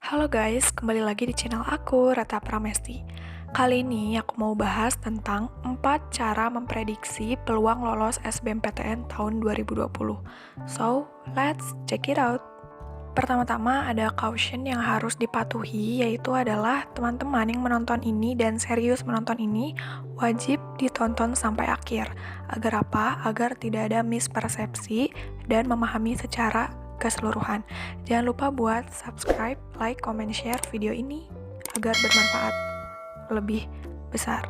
Halo guys, kembali lagi di channel aku, Rata Pramesti. Kali ini aku mau bahas tentang 4 cara memprediksi peluang lolos SBMPTN tahun 2020. So, let's check it out. Pertama-tama ada caution yang harus dipatuhi, yaitu adalah teman-teman yang menonton ini dan serius menonton ini wajib ditonton sampai akhir. Agar apa? Agar tidak ada mispersepsi dan memahami secara keseluruhan. Jangan lupa buat subscribe, like, comment, share video ini agar bermanfaat lebih besar.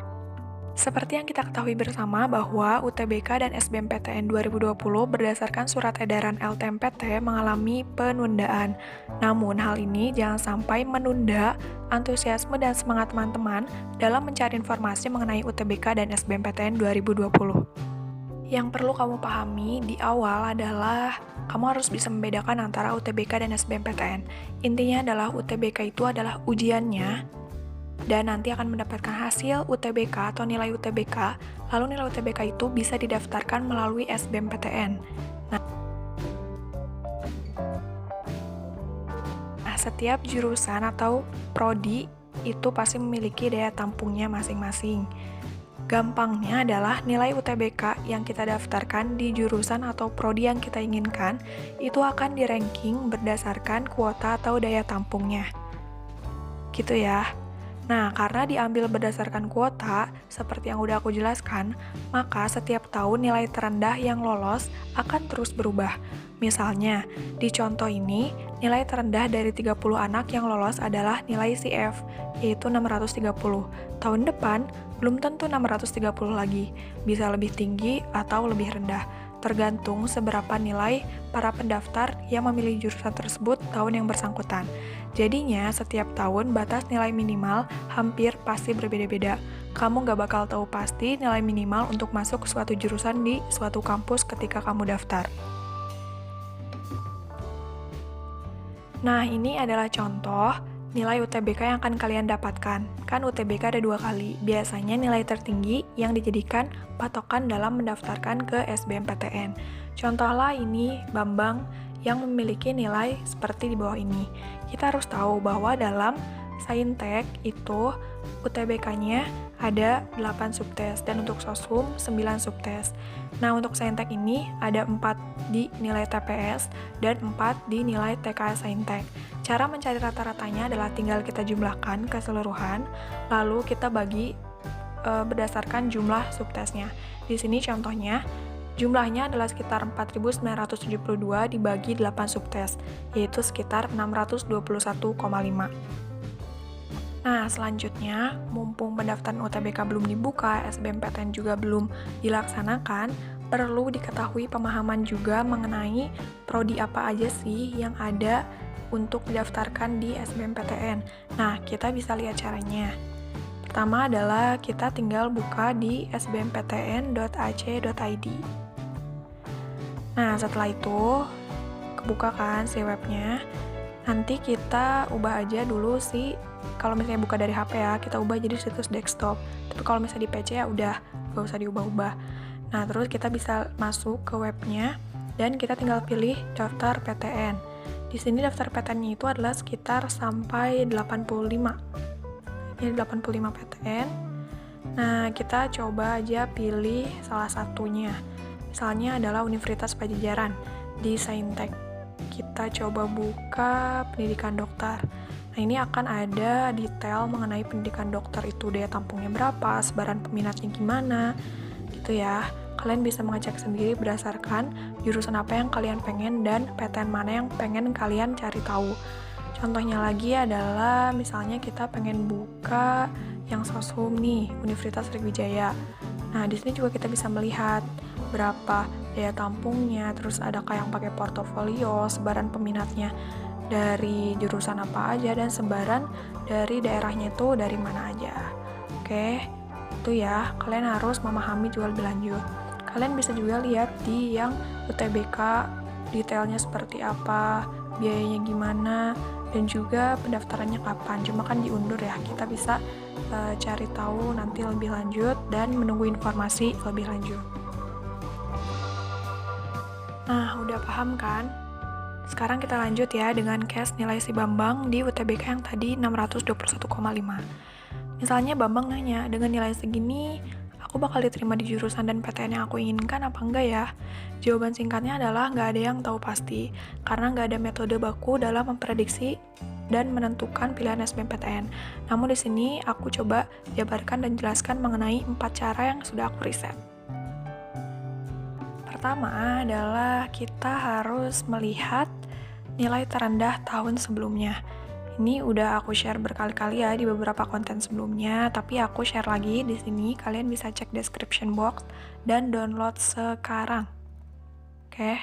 Seperti yang kita ketahui bersama bahwa UTBK dan SBMPTN 2020 berdasarkan surat edaran LTMPT mengalami penundaan. Namun hal ini jangan sampai menunda antusiasme dan semangat teman-teman dalam mencari informasi mengenai UTBK dan SBMPTN 2020. Yang perlu kamu pahami di awal adalah kamu harus bisa membedakan antara UTBK dan SBMPTN. Intinya adalah UTBK itu adalah ujiannya, dan nanti akan mendapatkan hasil UTBK atau nilai UTBK, lalu nilai UTBK itu bisa didaftarkan melalui SBMPTN. Nah, setiap jurusan atau prodi itu pasti memiliki daya tampungnya masing-masing. Gampangnya adalah nilai UTBK yang kita daftarkan di jurusan atau prodi yang kita inginkan, itu akan di-ranking berdasarkan kuota atau daya tampungnya. Gitu ya. Nah, karena diambil berdasarkan kuota, seperti yang udah aku jelaskan, maka setiap tahun nilai terendah yang lolos akan terus berubah. Misalnya, di contoh ini, nilai terendah dari 30 anak yang lolos adalah nilai CF, yaitu 630. Tahun depan, belum tentu 630 lagi, bisa lebih tinggi atau lebih rendah, tergantung seberapa nilai para pendaftar yang memilih jurusan tersebut tahun yang bersangkutan. Jadinya, setiap tahun batas nilai minimal hampir pasti berbeda-beda. Kamu gak bakal tahu pasti nilai minimal untuk masuk suatu jurusan di suatu kampus ketika kamu daftar. Nah, ini adalah contoh nilai UTBK yang akan kalian dapatkan. Kan UTBK ada 2 kali. Biasanya nilai tertinggi yang dijadikan patokan dalam mendaftarkan ke SBMPTN. Contohlah ini Bambang yang memiliki nilai seperti di bawah ini. Kita harus tahu bahwa dalam Saintek itu UTBK-nya ada 8 subtes dan untuk Sosum 9 subtes. Nah, untuk Saintek ini ada 4 di nilai TPS dan 4 di nilai TKS Saintek. Cara mencari rata-ratanya adalah tinggal kita jumlahkan keseluruhan, lalu kita bagi berdasarkan jumlah subtesnya. Di sini contohnya, jumlahnya adalah sekitar 4.972 dibagi 8 subtes, yaitu sekitar 621,5. Nah, selanjutnya, mumpung pendaftaran UTBK belum dibuka, SBMPTN juga belum dilaksanakan, perlu diketahui pemahaman juga mengenai prodi apa aja sih yang ada untuk didaftarkan di SBMPTN. Nah, kita bisa lihat caranya. Pertama adalah kita tinggal buka di sbmptn.ac.id. Nah, setelah itu, kebuka kan si webnya. Nanti kita ubah aja dulu sih, kalau misalnya buka dari HP ya, kita ubah jadi situs desktop. Tapi kalau misalnya di PC ya udah, gak usah diubah-ubah. Nah, terus kita bisa masuk ke webnya, dan kita tinggal pilih daftar PTN. Di sini daftar PTN-nya itu adalah sekitar sampai 85. Ini 85 PTN. Nah, kita coba aja pilih salah satunya. Misalnya adalah Universitas Pajajaran di Saintek. Kita coba buka pendidikan dokter. Nah, ini akan ada detail mengenai pendidikan dokter itu, daya tampungnya berapa, sebaran peminatnya gimana, gitu ya. Kalian bisa mengecek sendiri berdasarkan jurusan apa yang kalian pengen dan PTN mana yang pengen kalian cari tahu. Contohnya lagi adalah misalnya kita pengen buka yang Soshum nih, Universitas Sriwijaya. Nah, di sini juga kita bisa melihat berapa daya tampungnya, terus adakah yang pakai portofolio, sebaran peminatnya dari jurusan apa aja, dan sebaran dari daerahnya itu dari mana aja. Oke, itu ya, kalian harus memahami juga lebih lanjut. Kalian bisa juga lihat di yang UTBK, detailnya seperti apa, biayanya gimana, dan juga pendaftarannya kapan. Cuma kan diundur ya, kita bisa cari tahu nanti lebih lanjut dan menunggu informasi lebih lanjut. Nah, udah paham kan? Sekarang kita lanjut ya dengan case nilai si Bambang di UTBK yang tadi 621,5. Misalnya Bambang nanya, dengan nilai segini, aku bakal diterima di jurusan dan PTN yang aku inginkan apa enggak ya? Jawaban singkatnya adalah nggak ada yang tahu pasti, karena nggak ada metode baku dalam memprediksi dan menentukan pilihan SBMPTN. Namun di sini aku coba jabarkan dan jelaskan mengenai 4 cara yang sudah aku riset. Pertama adalah kita harus melihat nilai terendah tahun sebelumnya. Ini udah aku share berkali-kali ya di beberapa konten sebelumnya, tapi aku share lagi di sini. Kalian bisa cek description box dan download sekarang. Oke,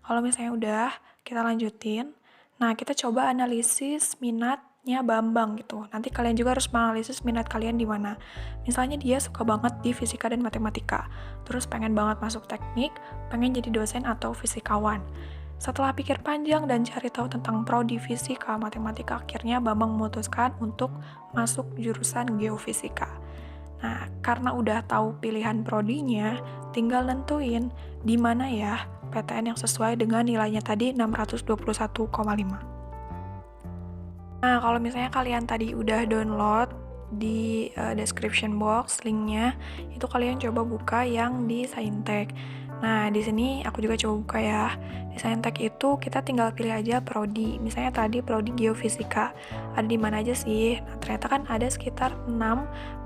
kalau misalnya udah, kita lanjutin. Nah, kita coba analisis minatnya Bambang gitu. Nanti kalian juga harus menganalisis minat kalian di mana. Misalnya dia suka banget di fisika dan matematika, terus pengen banget masuk teknik, pengen jadi dosen atau fisikawan. Setelah pikir panjang dan cari tahu tentang prodi fisika matematika, akhirnya Bambang memutuskan untuk masuk jurusan geofisika. Nah, karena udah tahu pilihan prodinya, tinggal nentuin di mana ya PTN yang sesuai dengan nilainya tadi 621,5. Nah, kalau misalnya kalian tadi udah download di description box linknya, itu kalian coba buka yang di Saintek. Nah, di sini aku juga coba buka ya. Di Saintek itu kita tinggal pilih aja prodi. Misalnya tadi prodi geofisika. Ada di mana aja sih? Nah, ternyata kan ada sekitar 6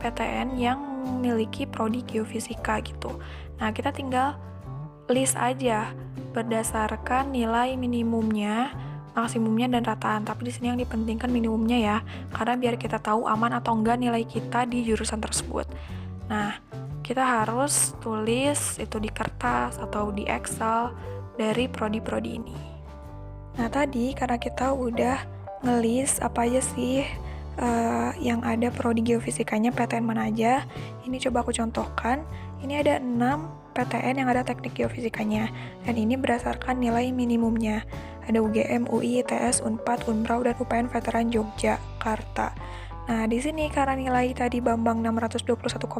PTN yang memiliki prodi geofisika gitu. Nah, kita tinggal list aja berdasarkan nilai minimumnya, maksimumnya dan rataan. Tapi di sini yang dipentingkan minimumnya ya, karena biar kita tahu aman atau enggak nilai kita di jurusan tersebut. Nah, kita harus tulis itu di kertas atau di Excel dari prodi-prodi ini. Nah, tadi karena kita udah ngelis apa aja sih yang ada prodi geofisikanya, PTN mana aja, ini coba aku contohkan. Ini ada 6 PTN yang ada teknik geofisikanya, dan ini berdasarkan nilai minimumnya. Ada UGM, UI, ITS, Unpad, Unbrau, dan UPN Veteran Yogyakarta. Nah, di sini karena nilai tadi Bambang 621,5,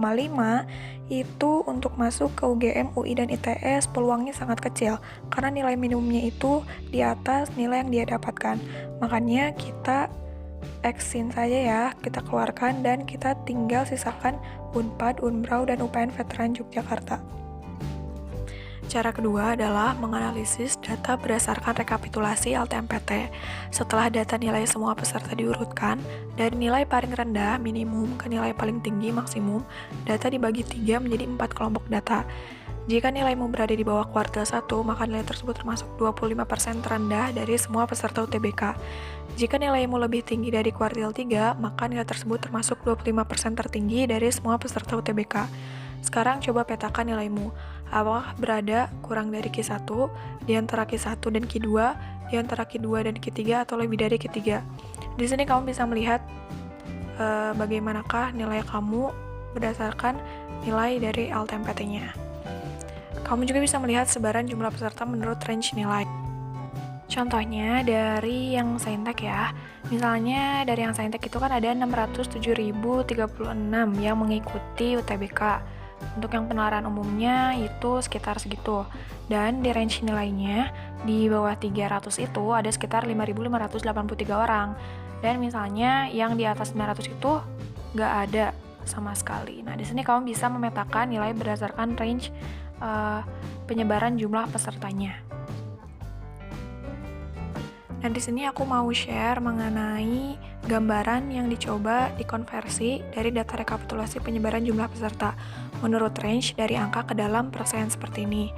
itu untuk masuk ke UGM, UI, dan ITS peluangnya sangat kecil, karena nilai minimumnya itu di atas nilai yang dia dapatkan. Makanya kita X-in saja ya, kita keluarkan dan kita tinggal sisakan Unpad, Unbrau, dan UPN Veteran Yogyakarta. Cara kedua adalah menganalisis data berdasarkan rekapitulasi LTMPT. Setelah data nilai semua peserta diurutkan, dari nilai paling rendah minimum ke nilai paling tinggi maksimum, data dibagi 3 menjadi 4 kelompok data. Jika nilaimu berada di bawah kuartil 1, maka nilai tersebut termasuk 25% terendah dari semua peserta UTBK. Jika nilaimu lebih tinggi dari kuartil 3, maka nilai tersebut termasuk 25% tertinggi dari semua peserta UTBK. Sekarang coba petakan nilaimu. Apakah berada kurang dari Q1, di antara Q1 dan Q2, di antara Q2 dan Q3, atau lebih dari Q3. Di sini kamu bisa melihat bagaimanakah nilai kamu berdasarkan nilai dari LTMPT-nya. Kamu juga bisa melihat sebaran jumlah peserta menurut range nilai. Contohnya dari yang Saintek ya. Misalnya dari yang Saintek itu kan ada 607.036 yang mengikuti UTBK. Untuk yang penalaran umumnya itu sekitar segitu. Dan di range nilainya di bawah 300 itu ada sekitar 5.583 orang. Dan misalnya yang di atas 900 itu nggak ada sama sekali. Nah, di sini kamu bisa memetakan nilai berdasarkan range penyebaran jumlah pesertanya. Dan di sini aku mau share mengenai gambaran yang dicoba dikonversi dari data rekapitulasi penyebaran jumlah peserta menurut range dari angka ke dalam persen seperti ini.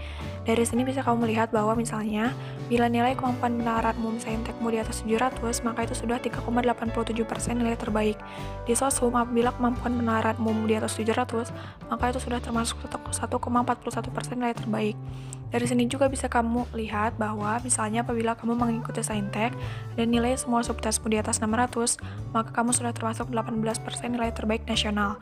Dari sini bisa kamu melihat bahwa misalnya bila nilai kemampuan penalaran umum Saintekmu di atas 700, maka itu sudah 3,87% nilai terbaik. Di Sosum apabila kemampuan penalaran umum di atas 700, maka itu sudah termasuk 1,41% nilai terbaik. Dari sini juga bisa kamu lihat bahwa misalnya apabila kamu mengikuti Saintek dan nilai semua subtesmu di atas 600, maka kamu sudah termasuk 18% nilai terbaik nasional.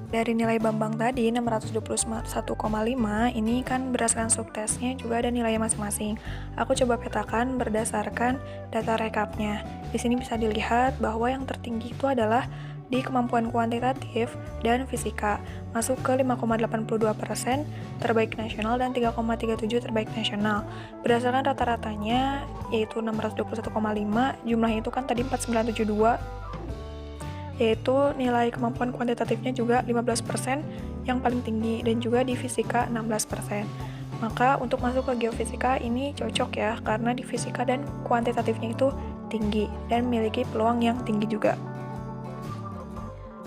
Dari nilai Bambang tadi 621,5, ini kan berdasarkan subtesnya juga ada nilai masing-masing. Aku coba petakan berdasarkan data rekapnya. Di sini bisa dilihat bahwa yang tertinggi itu adalah di kemampuan kuantitatif dan fisika, masuk ke 5,82% terbaik nasional dan 3,37 terbaik nasional. Berdasarkan rata-ratanya, yaitu 621,5, jumlahnya itu kan tadi 4972, yaitu nilai kemampuan kuantitatifnya juga 15% yang paling tinggi, dan juga di fisika 16%. Maka untuk masuk ke geofisika ini cocok ya, karena di fisika dan kuantitatifnya itu tinggi dan memiliki peluang yang tinggi juga.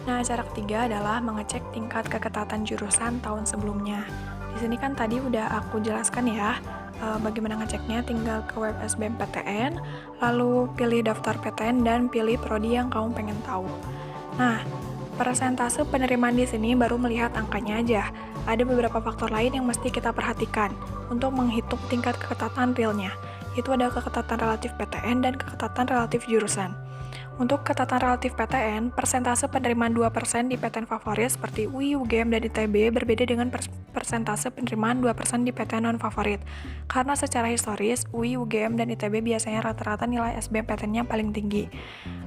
Nah, cara ketiga adalah mengecek tingkat keketatan jurusan tahun sebelumnya. Di sini kan tadi udah aku jelaskan ya, bagaimana ngeceknya. Tinggal ke web SBMPTN, lalu pilih daftar PTN dan pilih prodi yang kamu pengen tahu. Nah, persentase penerimaan di sini baru melihat angkanya aja. Ada beberapa faktor lain yang mesti kita perhatikan untuk menghitung tingkat keketatan realnya. Itu ada keketatan relatif PTN dan keketatan relatif jurusan. Untuk keketatan relatif PTN, persentase penerimaan 2% di PTN favorit seperti UI, UGM, dan ITB berbeda dengan persentase penerimaan 2% di PTN non-favorit. Karena secara historis, UI, UGM, dan ITB biasanya rata-rata nilai SBMPTN-nya paling tinggi.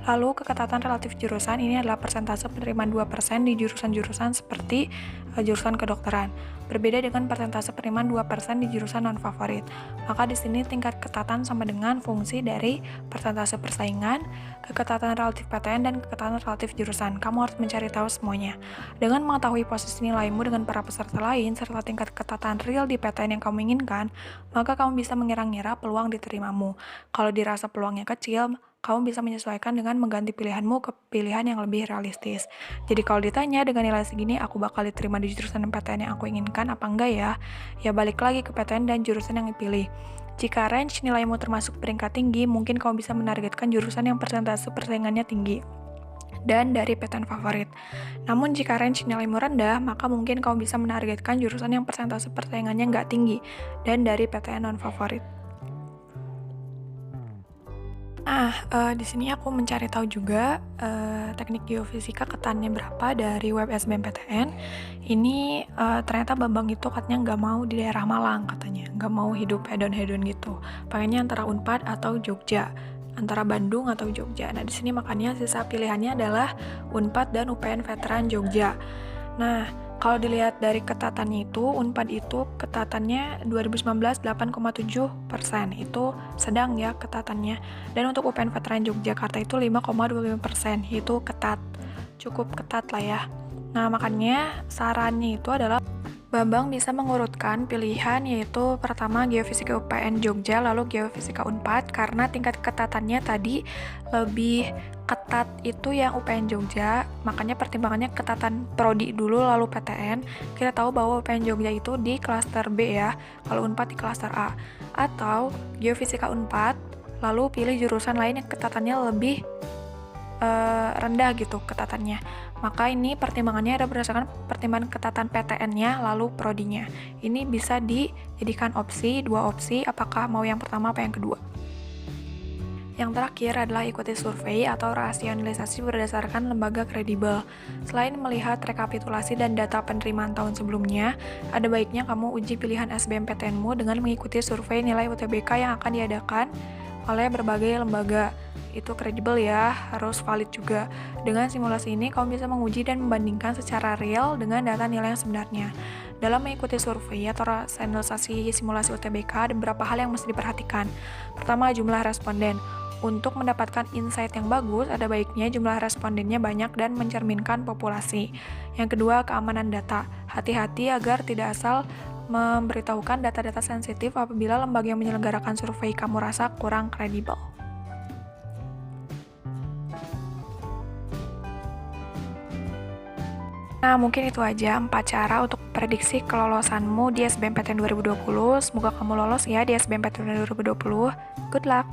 Lalu, keketatan relatif jurusan ini adalah persentase penerimaan 2% di jurusan-jurusan seperti jurusan kedokteran. Berbeda dengan persentase penerimaan 2% di jurusan non-favorit. Maka di sini tingkat keketatan sama dengan fungsi dari persentase persaingan, keketatan relatif PTN, dan keketatan relatif jurusan. Kamu harus mencari tahu semuanya. Dengan mengetahui posisi nilaimu dengan para peserta lain, serta tingkat keketatan real di PTN yang kamu inginkan, maka kamu bisa mengira-ngira peluang diterimamu. Kalau dirasa peluangnya kecil, kamu bisa menyesuaikan dengan mengganti pilihanmu ke pilihan yang lebih realistis. Jadi kalau ditanya dengan nilai segini aku bakal diterima di jurusan PTN yang aku inginkan apa enggak ya? Ya balik lagi ke PTN dan jurusan yang dipilih. Jika range nilaimu termasuk peringkat tinggi, mungkin kamu bisa menargetkan jurusan yang persentase persaingannya tinggi dan dari PTN favorit. Namun jika range nilaimu rendah, maka mungkin kamu bisa menargetkan jurusan yang persentase persaingannya nggak tinggi dan dari PTN non-favorit. Di sini aku mencari tahu juga teknik geofisika ketannya berapa dari web SBMPTN. Ini ternyata Bambang itu katanya nggak mau di daerah Malang katanya, nggak mau hidup hedon-hedon gitu. Pengennya antara Unpad atau Jogja, antara Bandung atau Jogja. Nah di sini makanya sisa pilihannya adalah Unpad dan UPN Veteran Jogja. Nah, kalau dilihat dari ketatannya itu, Unpad itu ketatannya 2019 8,7%, itu sedang ya ketatannya. Dan untuk UPN Veteran Yogyakarta itu 5,25%, itu ketat, cukup ketat lah ya. Nah, makanya sarannya itu adalah Bambang bisa mengurutkan pilihan, yaitu pertama Geofisika UPN Jogja, lalu Geofisika Unpad, karena tingkat ketatannya tadi lebih ketat itu yang UPN Jogja, makanya pertimbangannya ketatan prodi dulu lalu PTN. Kita tahu bahwa UPN Jogja itu di klaster B ya, kalau Unpad di klaster A. Atau Geofisika Unpad, lalu pilih jurusan lain yang ketatannya lebih rendah gitu ketatannya. Maka ini pertimbangannya ada berdasarkan pertimbangan ketatan PTN-nya lalu prodinya. Ini bisa dijadikan dua opsi, apakah mau yang pertama apa yang kedua. Yang terakhir adalah ikuti survei atau rasionalisasi berdasarkan lembaga kredibel. Selain melihat rekapitulasi dan data penerimaan tahun sebelumnya, ada baiknya kamu uji pilihan SBMPTN-mu dengan mengikuti survei nilai UTBK yang akan diadakan oleh berbagai lembaga. Itu kredibel ya, harus valid juga. Dengan simulasi ini, kamu bisa menguji dan membandingkan secara real dengan data nilai yang sebenarnya. Dalam mengikuti survei atau rasionalisasi simulasi UTBK, ada beberapa hal yang mesti diperhatikan. Pertama, jumlah responden. Untuk mendapatkan insight yang bagus, ada baiknya jumlah respondennya banyak dan mencerminkan populasi. Yang kedua, keamanan data. Hati-hati agar tidak asal memberitahukan data-data sensitif apabila lembaga yang menyelenggarakan survei kamu rasa kurang kredibel. Nah, mungkin itu aja 4 cara untuk prediksi kelolosanmu di SBMPTN 2020. Semoga kamu lolos ya di SBMPTN 2020. Good luck!